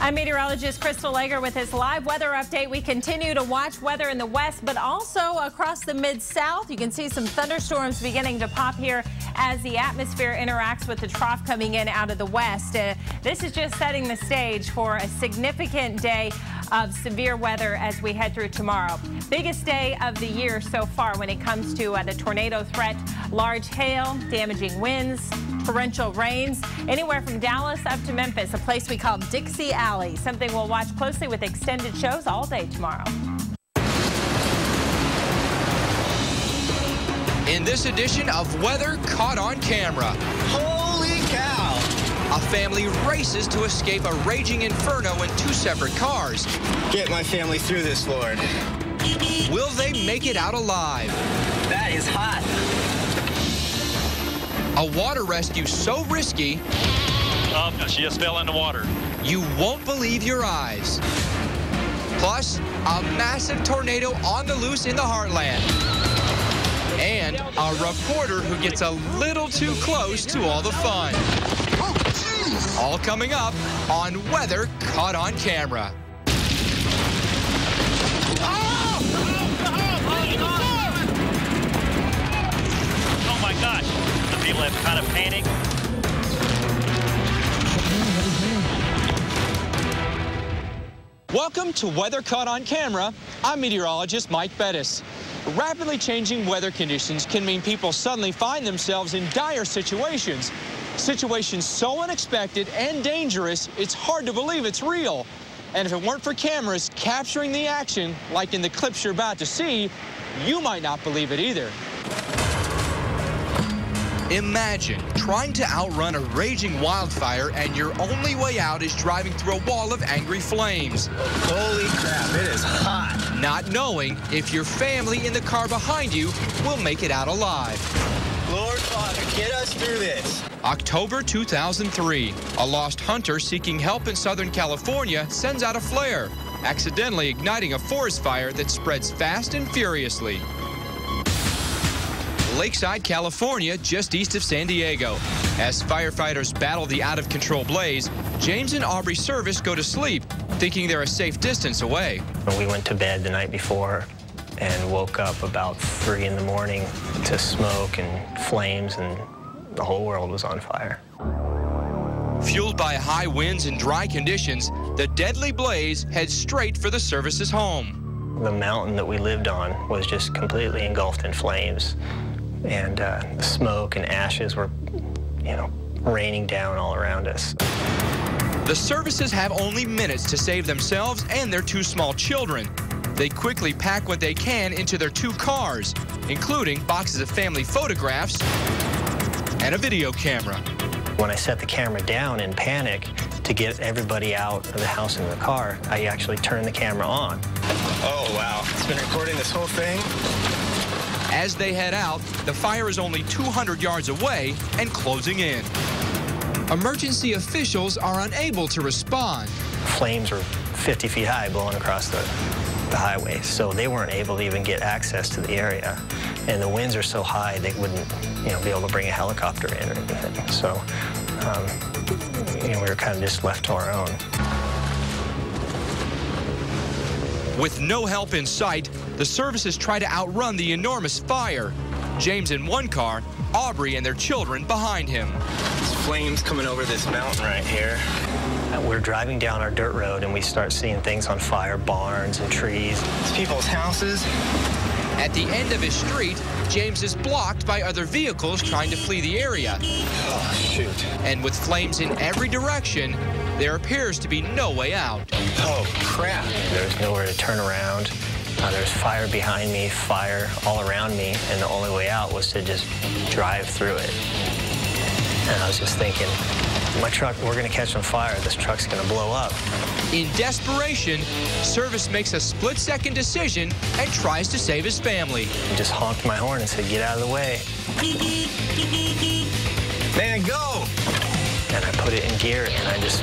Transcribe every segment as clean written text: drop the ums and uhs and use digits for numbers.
I'm meteorologist Crystal Lager with his live weather update. We continue to watch weather in the west, but also across the mid-south. You can see some thunderstorms beginning to pop here as the atmosphere interacts with the trough coming in out of the west. This is just setting the stage for a significant day of severe weather as we head through tomorrow. Biggest day of the year so far when it comes to the tornado threat. Large hail, damaging winds, torrential rains, anywhere from Dallas up to Memphis, a place we call Dixie Alley. Something we'll watch closely with extended shows all day tomorrow. In this edition of Weather Caught on Camera. Holy cow! A family races to escape a raging inferno in two separate cars. Get my family through this, Lord. Will they make it out alive? That is hot. A water rescue so risky, Oh, she just fell in the water. you won't believe your eyes. Plus, a massive tornado on the loose in the heartland. And a reporter who gets a little too close to all the fun. All coming up on Weather Caught on Camera. Oh my gosh, the people have kind of panicked. Welcome to Weather Caught on Camera. I'm meteorologist Mike Bettis. Rapidly changing weather conditions can mean people suddenly find themselves in dire situations. Situations so unexpected and dangerous, it's hard to believe it's real. And if it weren't for cameras capturing the action, like in the clips you're about to see, you might not believe it either. Imagine trying to outrun a raging wildfire and your only way out is driving through a wall of angry flames. Holy crap, it is hot. Not knowing if your family in the car behind you will make it out alive. Lord Father, get us through this. October 2003, a lost hunter seeking help in Southern California sends out a flare, accidentally igniting a forest fire that spreads fast and furiously. Lakeside, California, just east of San Diego. As firefighters battle the out-of-control blaze, James and Aubrey Service go to sleep, thinking they're a safe distance away. We went to bed the night before and woke up about 3 in the morning to smoke and flames, and the whole world was on fire. Fueled by high winds and dry conditions, the deadly blaze heads straight for the Service's home. The mountain that we lived on was just completely engulfed in flames, and the smoke and ashes were, raining down all around us. The Services have only minutes to save themselves and their 2 small children. They quickly pack what they can into their 2 cars, including boxes of family photographs and a video camera. When I set the camera down in panic to get everybody out of the house and the car, I actually turned the camera on. Oh, wow. It's been recording this whole thing? As they head out, the fire is only 200 yards away and closing in. Emergency officials are unable to respond. Flames were 50 feet high blowing across the highway, so they weren't able to even get access to the area. And the winds are so high they wouldn't, be able to bring a helicopter in or anything. So, we were kind of just left to our own. With no help in sight, the Services try to outrun the enormous fire. James in one car, Aubrey and their children behind him. There's flames coming over this mountain right here. We're driving down our dirt road and we start seeing things on fire, barns and trees. It's people's houses. At the end of his street, James is blocked by other vehicles trying to flee the area. Oh, shoot. And with flames in every direction, there appears to be no way out. Oh, crap. There's nowhere to turn around. There's fire behind me, fire all around me, and the only way out was to just drive through it. And I was just thinking, my truck, we're going to catch on fire. This truck's going to blow up. In desperation, Service makes a split-second decision and tries to save his family. I just honked my horn and said, get out of the way. Man, go! And I put it in gear, and I just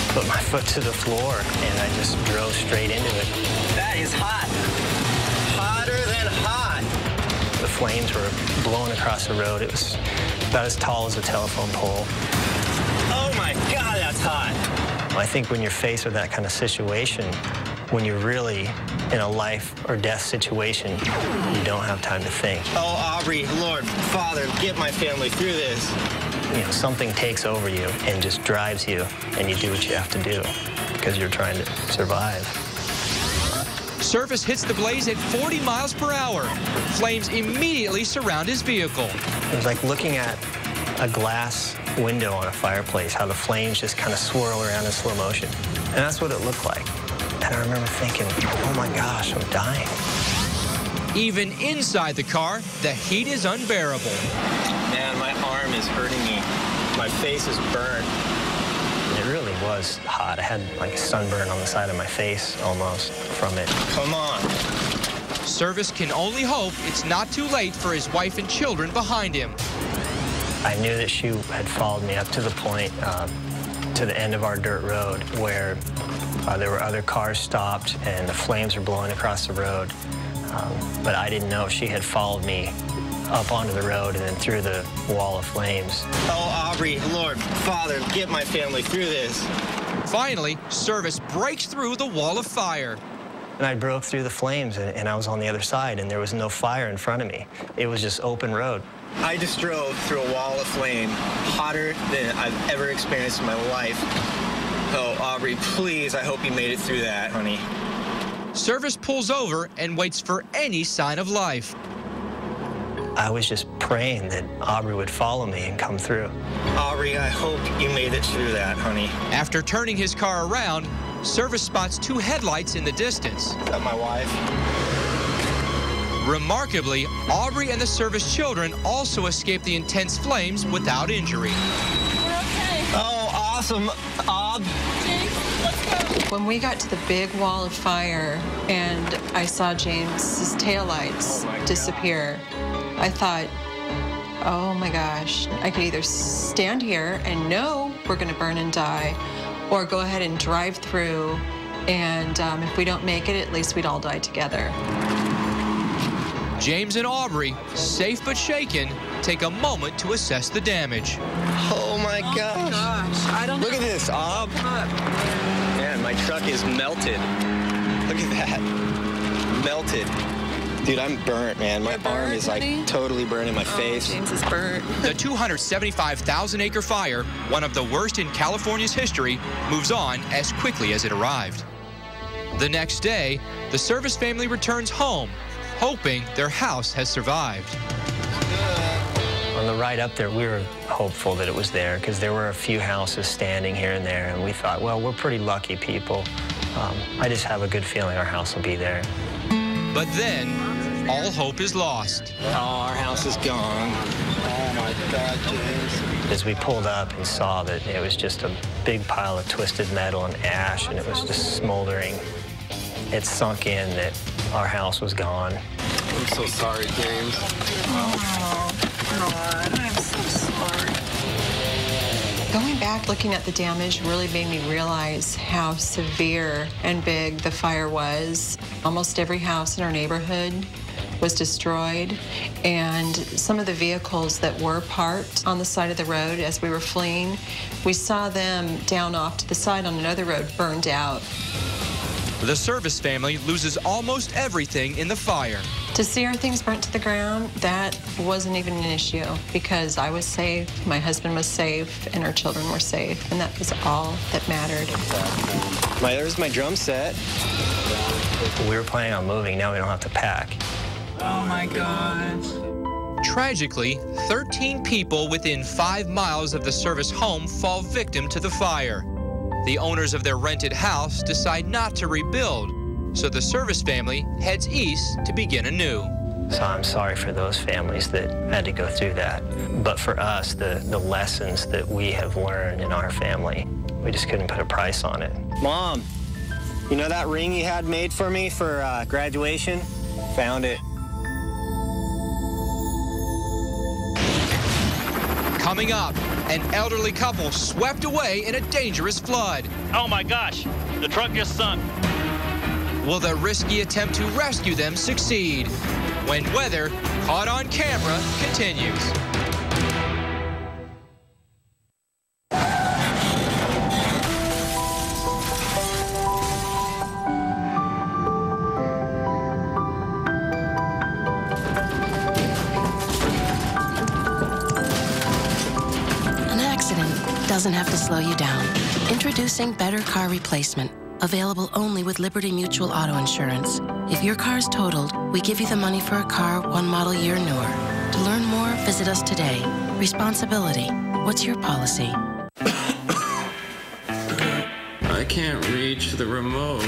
put my foot to the floor, and I just drove straight into it. That is hot. Hotter than hot. The flames were blowing across the road. It was about as tall as a telephone pole. Oh, my God, that's hot. I think when you're faced with that kind of situation, when you're really in a life or death situation, you don't have time to think. Oh, Aubrey, Lord, Father, get my family through this. You know, something takes over you and just drives you, and you do what you have to do because you're trying to survive. Service hits the blaze at 40 miles per hour. Flames immediately surround his vehicle. It was like looking at a glass window on a fireplace, how the flames just kind of swirl around in slow motion. And that's what it looked like. And I remember thinking, oh my gosh, I'm dying. Even inside the car, the heat is unbearable. Man, my arm is hurting me. My face is burned. It really was hot. I had like a sunburn on the side of my face almost from it. Come on. Service can only hope it's not too late for his wife and children behind him. I knew that she had followed me up to the point, to the end of our dirt road where there were other cars stopped and the flames were blowing across the road. But I didn't know if she had followed me up onto the road and then through the wall of flames. Oh, Aubrey, Lord, Father, get my family through this. Finally, Service breaks through the wall of fire. And I broke through the flames and I was on the other side and there was no fire in front of me. It was just open road. I just drove through a wall of flame, hotter than I've ever experienced in my life. Oh, Aubrey, please, I hope you made it through that, honey. Service pulls over and waits for any sign of life. I was just praying that Aubrey would follow me and come through. Aubrey, I hope you made it through that, honey. After turning his car around, Service spots two headlights in the distance. Is that my wife? Remarkably, Aubrey and the Service children also escaped the intense flames without injury. We're okay. Oh, awesome, Ob. James, let's go. When we got to the big wall of fire and I saw James's taillights disappear, I thought, oh my gosh, I could either stand here and know we're gonna burn and die, or go ahead and drive through, and if we don't make it, at least we'd all die together. James and Aubrey, safe but shaken, take a moment to assess the damage. Oh my gosh. I don't know. Look at this, Ob. Man, my truck is melted. Look at that. Melted. Dude, I'm burnt, man. My arm is like totally burning my face. James is burnt. The 275,000-acre fire, one of the worst in California's history, moves on as quickly as it arrived. The next day, the Service family returns home, hoping their house has survived. On the ride up there, we were hopeful that it was there because there were a few houses standing here and there, and we thought, well, we're pretty lucky people. I just have a good feeling our house will be there. But then, all hope is lost. Oh, our house is gone. Oh my God, James. As we pulled up and saw that it was just a big pile of twisted metal and ash, and it was just smoldering, it sunk in that our house was gone. I'm so sorry, James. Oh, God, I'm so sorry. Going back, looking at the damage really made me realize how severe and big the fire was. Almost every house in our neighborhood was destroyed, and some of the vehicles that were parked on the side of the road as we were fleeing, we saw them down off to the side on another road burned out. The Service family loses almost everything in the fire. To see our things burnt to the ground, that wasn't even an issue because I was safe, my husband was safe, and our children were safe, and that was all that mattered. There's my drum set. We were planning on moving, now we don't have to pack. Oh, my gosh. Tragically, 13 people within 5 miles of the Service home fall victim to the fire. The owners of their rented house decide not to rebuild, so the Service family heads east to begin anew. So I'm sorry for those families that had to go through that. But for us, the lessons that we have learned in our family, we just couldn't put a price on it. Mom, you know that ring you had made for me for graduation? Found it. Coming up, an elderly couple swept away in a dangerous flood. Oh my gosh, the truck just sunk. Will the risky attempt to rescue them succeed? When weather caught on camera continues. doesn't have to slow you down. Introducing Better Car Replacement, available only with Liberty Mutual Auto Insurance. If your car's totaled, we give you the money for a car 1 model year newer. To learn more, visit us today. Responsibility. What's your policy? I can't reach the remote.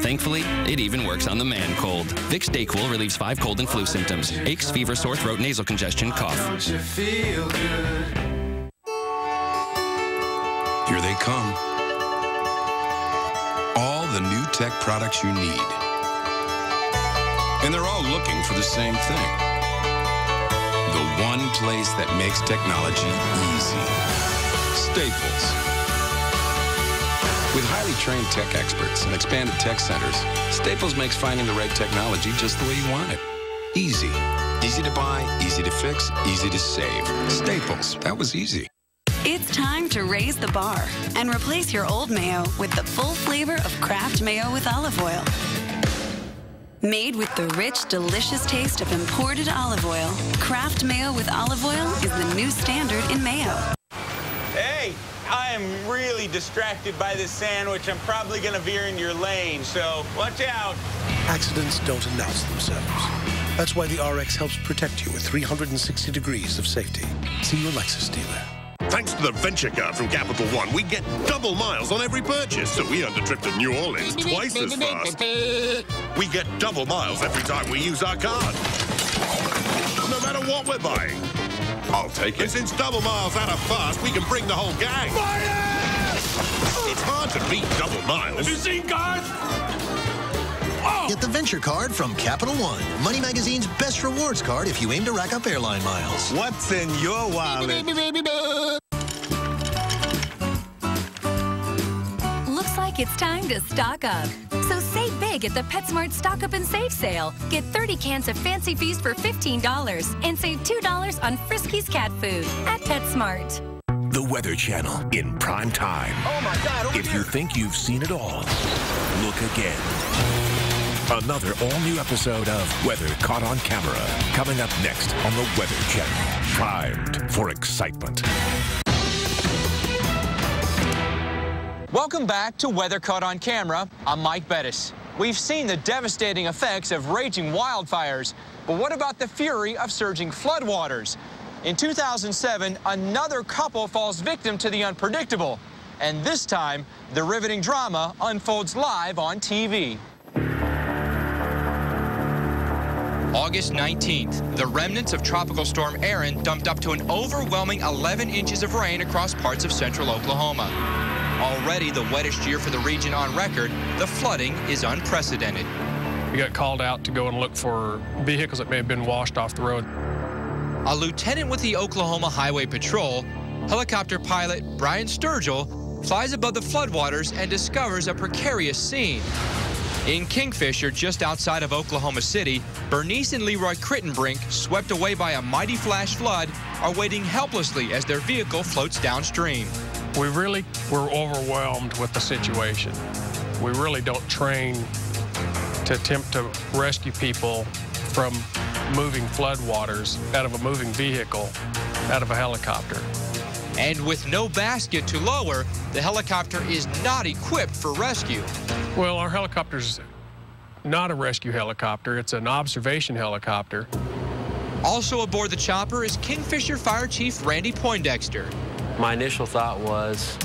Thankfully, it even works on the man cold. Vicks DayQuil relieves 5 cold and flu symptoms: aches, fever, sore throat, nasal congestion, cough. Don't you feel good? Here they come. All the new tech products you need. And they're all looking for the same thing. The one place that makes technology easy. Staples. With highly trained tech experts and expanded tech centers, Staples makes finding the right technology just the way you want it. Easy. Easy to buy, easy to fix, easy to save. Staples. That was easy. It's time to raise the bar and replace your old mayo with the full flavor of Kraft Mayo with olive oil. Made with the rich, delicious taste of imported olive oil, Kraft Mayo with olive oil is the new standard in mayo. Hey, I am really distracted by this sandwich. I'm probably going to veer in your lane, so watch out. Accidents don't announce themselves. That's why the RX helps protect you with 360 degrees of safety. See your Lexus dealer. Thanks to the Venture Card from Capital One, we get double miles on every purchase, so we earned a trip to New Orleans twice as fast. We get double miles every time we use our card. No matter what we're buying. I'll take it. And since double miles add up fast, we can bring the whole gang. It's hard to beat double miles. Have you seen cards? Oh. Get the Venture Card from Capital One, Money Magazine's best rewards card if you aim to rack up airline miles. What's in your wallet? Looks like it's time to stock up. So save big at the PetSmart Stock Up and Save sale. Get 30 cans of Fancy Feast for $15 and save $2 on Friskies cat food at PetSmart. The Weather Channel in prime time. Oh my God, if you think you've seen it all, look again. Another all-new episode of Weather Caught on Camera, coming up next on the Weather Channel. Primed for excitement. Welcome back to Weather Caught on Camera. I'm Mike Bettis. We've seen the devastating effects of raging wildfires, but what about the fury of surging floodwaters? In 2007, another couple falls victim to the unpredictable, and this time, the riveting drama unfolds live on TV. August 19th, the remnants of Tropical Storm Erin dumped up to an overwhelming 11 inches of rain across parts of central Oklahoma. Already the wettest year for the region on record, the flooding is unprecedented. We got called out to go and look for vehicles that may have been washed off the road. A lieutenant with the Oklahoma Highway Patrol, helicopter pilot Brian Sturgill, flies above the floodwaters and discovers a precarious scene. In Kingfisher, just outside of Oklahoma City, Bernice and Leroy Crittenbrink, swept away by a mighty flash flood, are waiting helplessly as their vehicle floats downstream. We really were overwhelmed with the situation. We really don't train to attempt to rescue people from moving floodwaters out of a moving vehicle, out of a helicopter. And with no basket to lower, the helicopter is not equipped for rescue. Well, our helicopter's not a rescue helicopter. It's an observation helicopter. Also aboard the chopper is Kingfisher Fire Chief Randy Poindexter. My initial thought was,